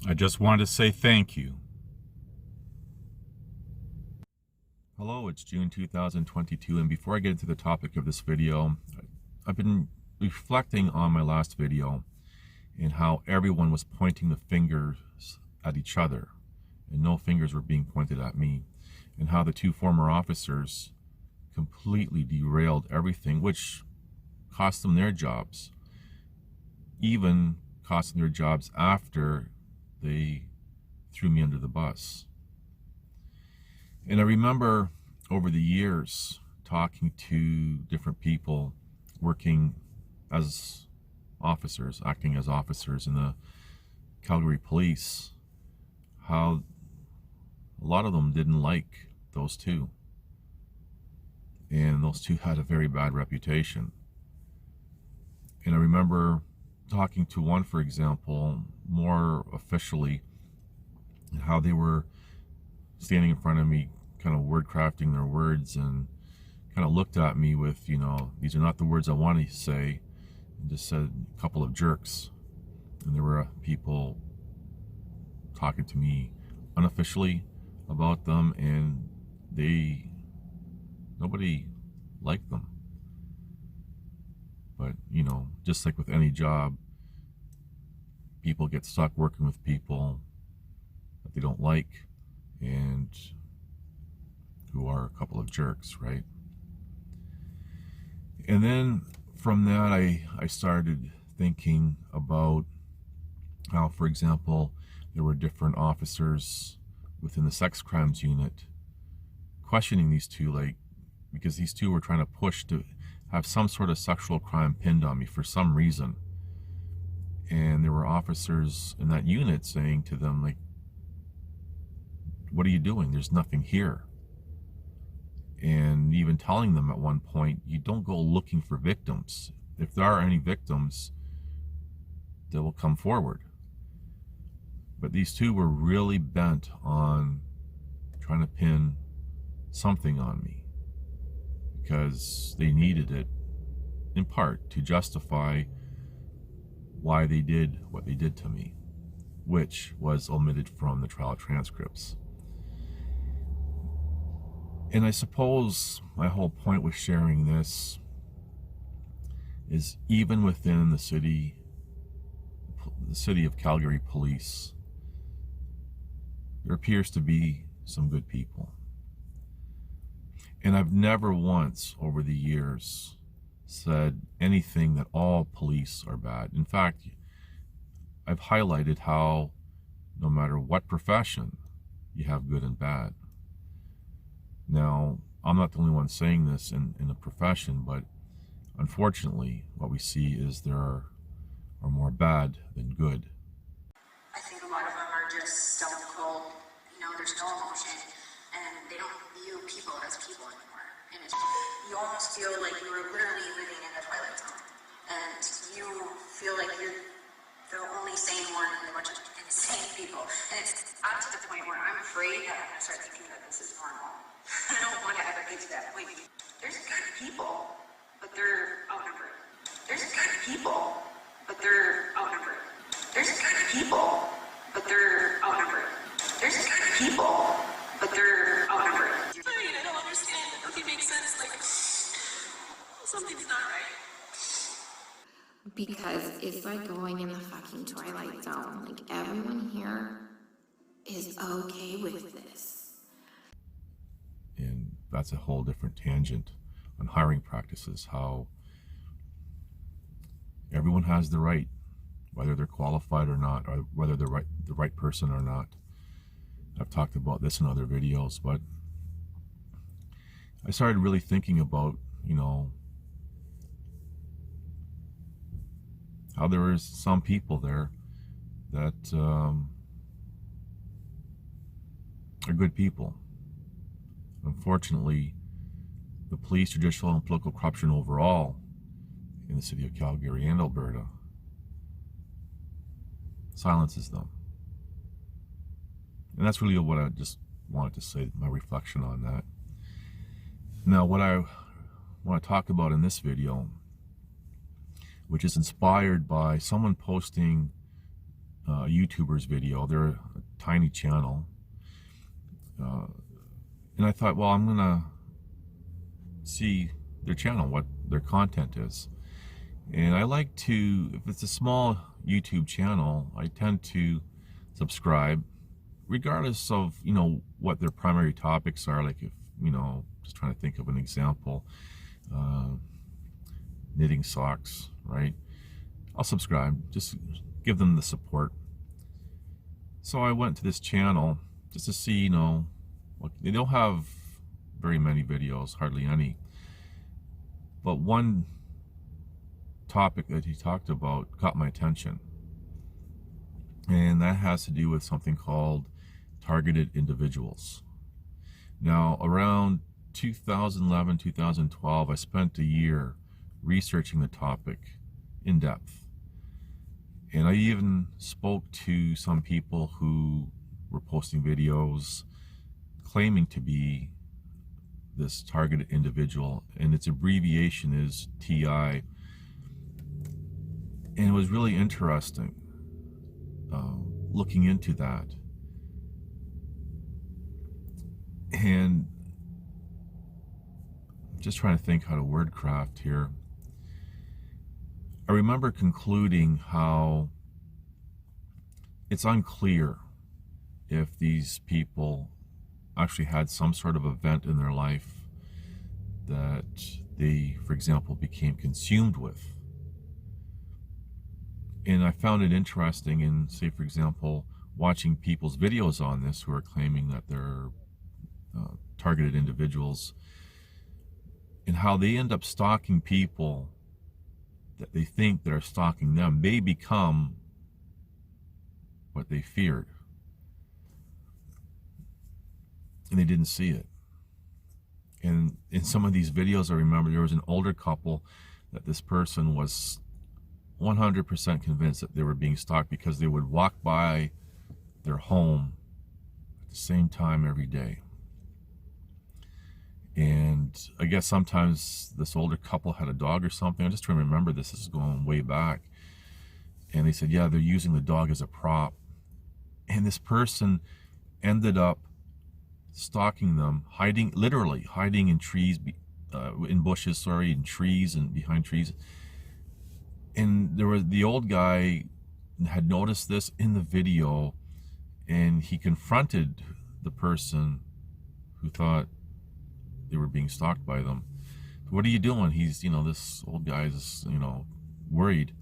I just wanted to say thank you. Hello, it's June 2022, and before I get into the topic of this video, I've been reflecting on my last video and how everyone was pointing the fingers at each other and no fingers were being pointed at me, and how the two former officers completely derailed everything, which cost them their jobs, even cost them their jobs after they threw me under the bus. And I remember over the years talking to different people working as officers, acting as officers in the Calgary police, how a lot of them didn't like those two. And those two had a very bad reputation. And I remember talking to one, for example, more officially, how they were standing in front of me, kind of word crafting their words, and kind of looked at me with, these are not the words I want to say, and just said a couple of jerks. And there were people talking to me unofficially about them, and nobody liked them. But, just like with any job, people get stuck working with people that they don't like and who are a couple of jerks, right? And then from that, I started thinking about how, for example, there were different officers within the sex crimes unit questioning these two, because these two were trying to push to have some sort of sexual crime pinned on me for some reason. And there were officers in that unit saying to them, what are you doing? There's nothing here. And even telling them at one point, you don't go looking for victims. If there are any victims, they will come forward. But these two were really bent on trying to pin something on me because they needed it, in part, to justify why they did what they did to me, which was omitted from the trial transcripts. And I suppose my whole point with sharing this is, even within the city of Calgary police, there appears to be some good people. And I've never once over the years said anything that all police are bad. In fact, I've highlighted how no matter what profession, you have good and bad. Now, I'm not the only one saying this in a profession, but unfortunately, what we see is there are more bad than good. I think a lot of them are just stone cold. There's no emotion, and they don't view people as people anymore. And you almost feel like you are literally living in the Twilight Zone, and you feel like you're the only sane one in a bunch of insane people. And it's up to the point where I'm afraid that I'm going to start thinking that this is normal. I don't want to ever get to that point. There's good people, but they're outnumbered. There's good people, but they're outnumbered. There's good people, but they're outnumbered. There's good people, but they're outnumbered. I don't understand. Nothing makes sense. Something's not right. Because it's like going in the fucking Twilight Zone. Everyone here is okay with this. And that's a whole different tangent on hiring practices, how everyone has the right, whether they're qualified or not, or whether they're the right person or not. I've talked about this in other videos, but I started really thinking about, how there is some people there that are good people. Unfortunately, the police, judicial, and political corruption overall in the city of Calgary and Alberta silences them. And that's really what I just wanted to say, my reflection on that. Now, what I want to talk about in this video, which is inspired by someone posting YouTuber's video. They're a tiny channel. And I thought, well, I'm going to see their channel, what their content is. And I like to, if it's a small YouTube channel, I tend to subscribe, regardless of, what their primary topics are. Like if, just trying to think of an example, knitting socks, right? I'll subscribe, just give them the support. So I went to this channel just to see, look, they don't have very many videos, hardly any. But one topic that he talked about caught my attention. And that has to do with something called targeted individuals. Now, around 2011, 2012, I spent a year researching the topic in depth. And I even spoke to some people who were posting videos claiming to be this targeted individual, and its abbreviation is TI. And it was really interesting looking into that. And just trying to think how to word craft here. I remember concluding how it's unclear if these people actually had some sort of event in their life that they, for example, became consumed with. And I found it interesting in, say, for example, watching people's videos on this who are claiming that they're targeted individuals, and how they end up stalking people that they think that are stalking them. They become what they feared, and they didn't see it. And in some of these videos, I remember there was an older couple that this person was 100% convinced that they were being stalked because they would walk by their home at the same time every day. And I guess sometimes this older couple had a dog or something. I just trying to remember this. This is going way back. And they said, yeah, they're using the dog as a prop. And this person ended up stalking them, literally hiding in trees, in bushes, in trees and behind trees. And the old guy had noticed this in the video, and he confronted the person who thought they were being stalked by them. What are you doing? He's, this old guy is, worried.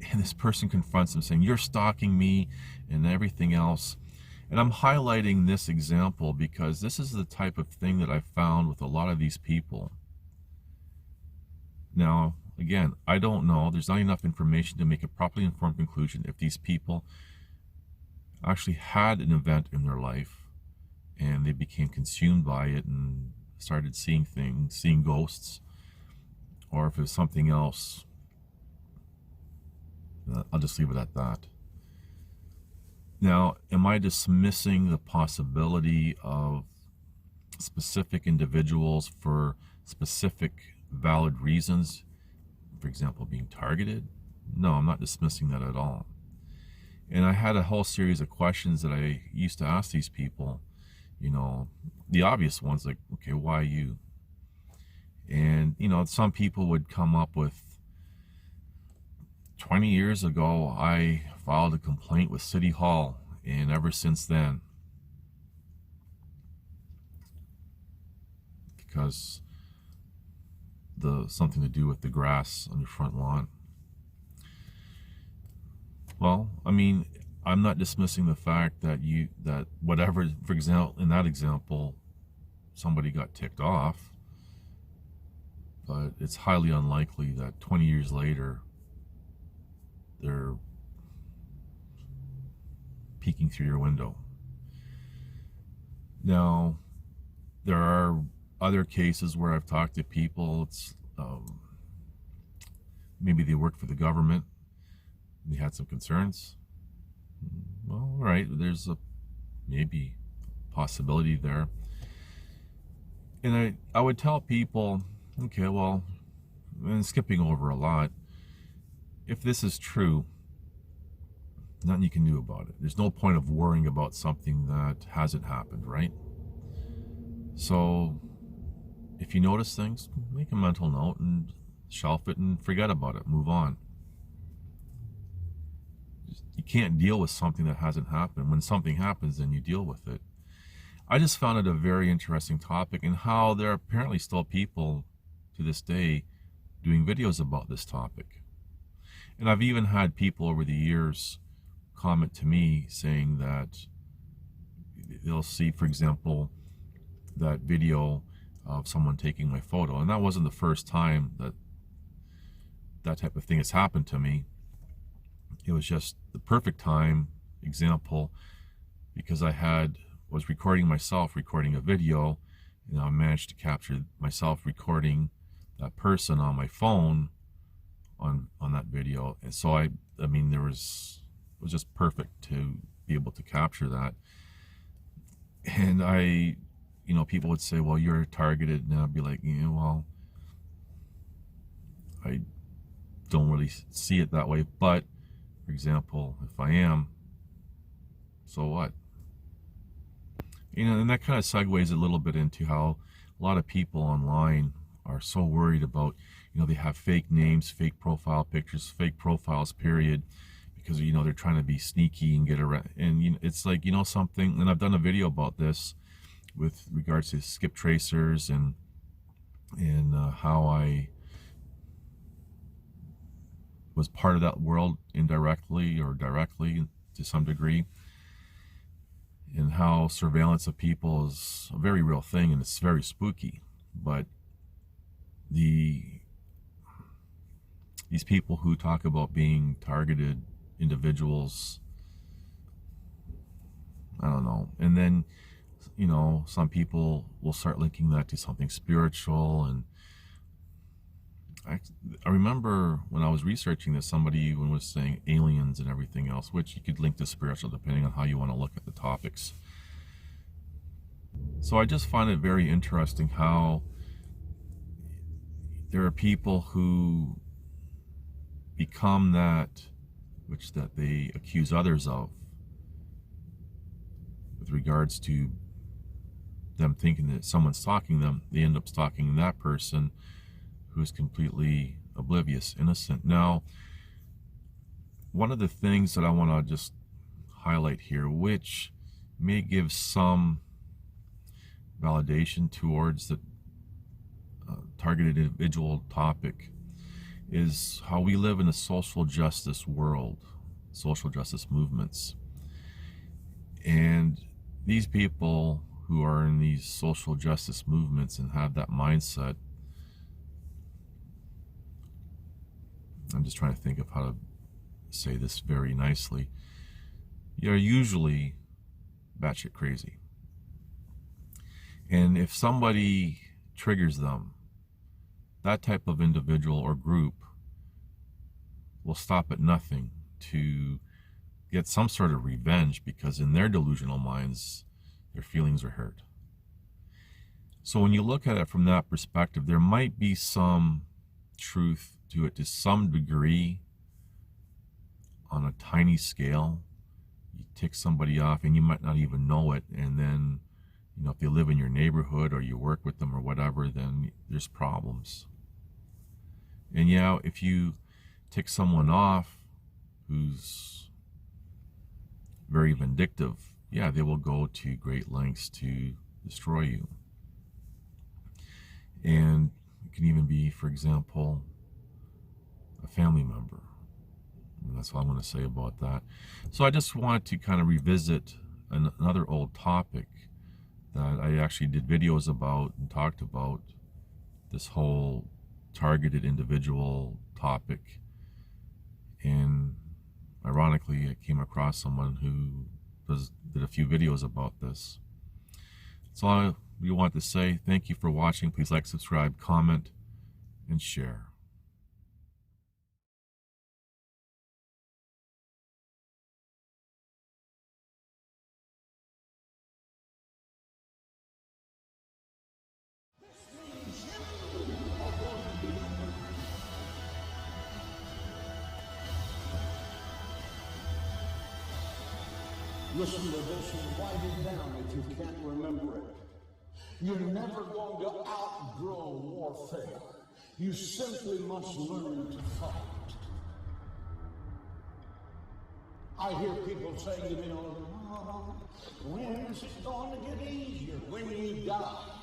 And this person confronts him saying, you're stalking me and everything else. And I'm highlighting this example because this is the type of thing that I found with a lot of these people. Now, again, I don't know. There's not enough information to make a properly informed conclusion if these people actually had an event in their life and they became consumed by it and started seeing things, seeing ghosts, or if it was something else. I'll just leave it at that. Now, am I dismissing the possibility of specific individuals for specific valid reasons, for example, being targeted? No, I'm not dismissing that at all. And I had a whole series of questions that I used to ask these people, the obvious ones like, okay, why you? And, some people would come up with, 20 years ago, I filed a complaint with City Hall, and ever since then, because something to do with the grass on your front lawn. Well, I mean, I'm not dismissing the fact that whatever, for example, in that example, somebody got ticked off, but it's highly unlikely that 20 years later, they're peeking through your window. Now, there are other cases where I've talked to people. It's maybe they work for the government. They had some concerns. Well, all right, there's a maybe possibility there. And I would tell people, okay, well, and skipping over a lot, if this is true, Nothing you can do about it. There's no point of worrying about something that hasn't happened, right? So if you notice things, make a mental note and shelf it and forget about it. Move on. You can't deal with something that hasn't happened. When something happens, then you deal with it. I just found it a very interesting topic, and how there are apparently still people to this day doing videos about this topic. And I've even had people over the years comment to me saying that they'll see, for example, that video of someone taking my photo, and that wasn't the first time that that type of thing has happened to me. It was just the perfect time example, because I was recording myself recording a video, and I managed to capture myself recording that person on my phone on that video. And so I mean, it was just perfect to be able to capture that. And people would say, well, you're targeted, and I'd be like, well, I don't really see it that way, but for example, if I am, so what? And that kind of segues a little bit into how a lot of people online are so worried about, they have fake names, fake profile pictures, fake profiles, period, because, they're trying to be sneaky and get around. And, it's like, something, and I've done a video about this with regards to skip tracers and how I was part of that world indirectly or directly to some degree, and how surveillance of people is a very real thing, and it's very spooky. But these people who talk about being targeted individuals, I don't know. And then, some people will start linking that to something spiritual. And I remember when I was researching this, somebody was saying aliens and everything else, which you could link to spiritual depending on how you want to look at the topics. So I just find it very interesting how there are people who become that which that they accuse others of, with regards to them thinking that someone's stalking them. They end up stalking that person who's completely oblivious, innocent. Now, one of the things that I want to just highlight here, which may give some validation towards the targeted individual topic, is how we live in a social justice world, social justice movements. And these people who are in these social justice movements and have that mindset, I'm just trying to think of how to say this very nicely, you're usually batshit crazy. And if somebody triggers them, that type of individual or group will stop at nothing to get some sort of revenge, because in their delusional minds, their feelings are hurt. So when you look at it from that perspective, there might be some truth to it to some degree on a tiny scale. You tick somebody off and you might not even know it, and then if they live in your neighborhood or you work with them or whatever, then there's problems. And yeah, if you tick someone off who's very vindictive, yeah, they will go to great lengths to destroy you. And it can even be, for example, a family member. And that's all I'm going to say about that. So I just want to kind of revisit another old topic that I actually did videos about and talked about, this whole targeted individual topic. And ironically, I came across someone who did a few videos about this. That's all we want to say. Thank you for watching. Please like, subscribe, comment, and share. Listen to this and write it down if you can't remember it. You're never going to outgrow warfare. You simply must learn to fight. I hear people say, oh, when is it going to get easier? When you die.